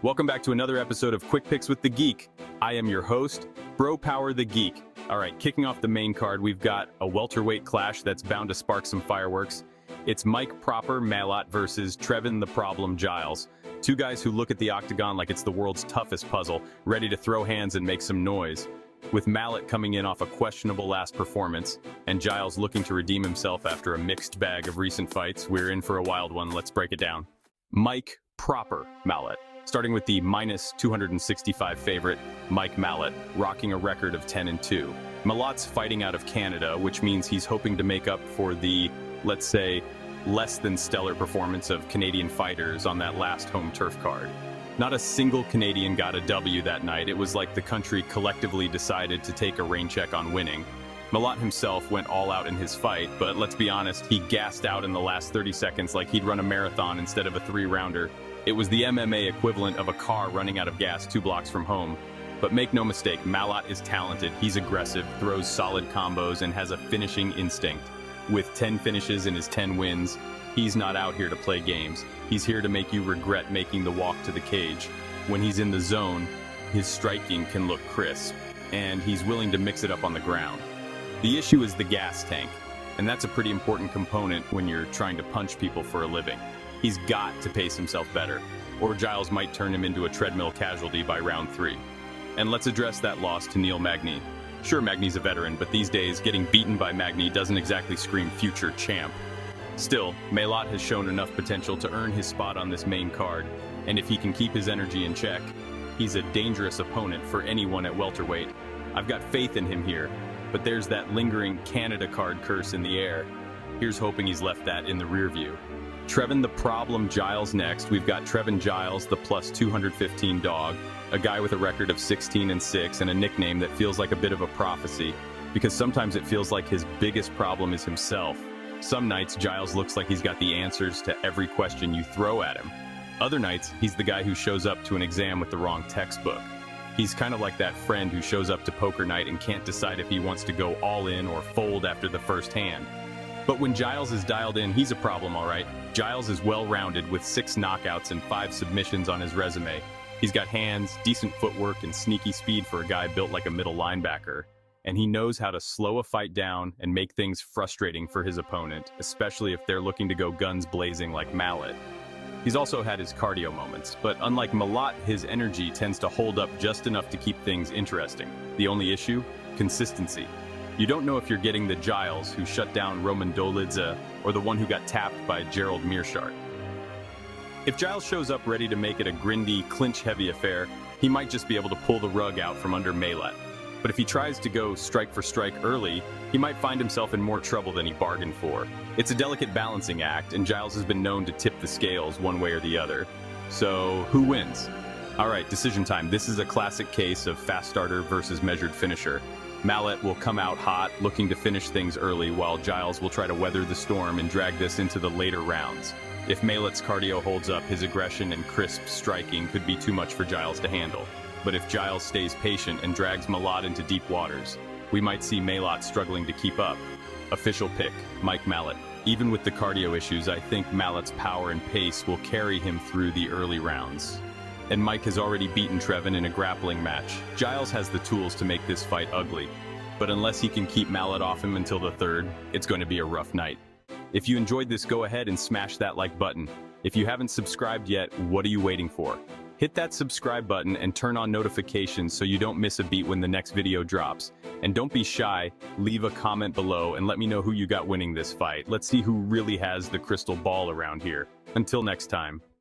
Welcome back to another episode of Quick Picks with the Geek. I am your host, Bro Power the Geek. All right, kicking off the main card, we've got a welterweight clash that's bound to spark some fireworks. It's Mike Proper Malott versus Trevin the Problem Giles. Two guys who look at the octagon like it's the world's toughest puzzle, ready to throw hands and make some noise. With Malott coming in off a questionable last performance, and Giles looking to redeem himself after a mixed bag of recent fights, we're in for a wild one. Let's break it down. Mike Proper Malott. Starting with the minus 265 favorite, Mike Malott, rocking a record of 10-2. Malott's fighting out of Canada, which means he's hoping to make up for the, let's say, less than stellar performance of Canadian fighters on that last home turf card. Not a single Canadian got a W that night. It was like the country collectively decided to take a rain check on winning. Malott himself went all out in his fight, but let's be honest, he gassed out in the last 30 seconds like he'd run a marathon instead of a 3-rounder. It was the MMA equivalent of a car running out of gas 2 blocks from home. But make no mistake, Malott is talented, he's aggressive, throws solid combos, and has a finishing instinct. With 10 finishes in his 10 wins, he's not out here to play games. He's here to make you regret making the walk to the cage. When he's in the zone, his striking can look crisp, and he's willing to mix it up on the ground. The issue is the gas tank, and that's a pretty important component when you're trying to punch people for a living. He's got to pace himself better, or Giles might turn him into a treadmill casualty by round 3. And let's address that loss to Neil Magny. Sure, Magny's a veteran, but these days, getting beaten by Magny doesn't exactly scream future champ. Still, Malott has shown enough potential to earn his spot on this main card, and if he can keep his energy in check, he's a dangerous opponent for anyone at welterweight. I've got faith in him here, but there's that lingering Canada card curse in the air. Here's hoping he's left that in the rear view. Trevin the Problem Giles next. We've got Trevin Giles, the plus 215 dog, a guy with a record of 16-6 and a nickname that feels like a bit of a prophecy, because sometimes it feels like his biggest problem is himself. Some nights, Giles looks like he's got the answers to every question you throw at him. Other nights, he's the guy who shows up to an exam with the wrong textbook. He's kind of like that friend who shows up to poker night and can't decide if he wants to go all in or fold after the first hand. But when Giles is dialed in, he's a problem, all right. Giles is well-rounded with 6 knockouts and 5 submissions on his resume. He's got hands, decent footwork, and sneaky speed for a guy built like a middle linebacker. And he knows how to slow a fight down and make things frustrating for his opponent, especially if they're looking to go guns blazing like Malott. He's also had his cardio moments, but unlike Malott, his energy tends to hold up just enough to keep things interesting. The only issue? Consistency. You don't know if you're getting the Giles who shut down Roman Dolidze or the one who got tapped by Gerald Meerschaert. If Giles shows up ready to make it a grindy, clinch-heavy affair, he might just be able to pull the rug out from under Malott. But if he tries to go strike for strike early, he might find himself in more trouble than he bargained for. It's a delicate balancing act, and Giles has been known to tip the scales one way or the other. So, who wins? All right, decision time. This is a classic case of fast starter versus measured finisher. Malott will come out hot, looking to finish things early, while Giles will try to weather the storm and drag this into the later rounds. If Malott's cardio holds up, his aggression and crisp striking could be too much for Giles to handle. But if Giles stays patient and drags Malott into deep waters, we might see Malott struggling to keep up. Official pick, Mike Malott. Even with the cardio issues, I think Malott's power and pace will carry him through the early rounds. And Mike has already beaten Trevin in a grappling match. Giles has the tools to make this fight ugly. But unless he can keep Malott off him until the third, it's going to be a rough night. If you enjoyed this, go ahead and smash that like button. If you haven't subscribed yet, what are you waiting for? Hit that subscribe button and turn on notifications so you don't miss a beat when the next video drops. And don't be shy, leave a comment below and let me know who you got winning this fight. Let's see who really has the crystal ball around here. Until next time.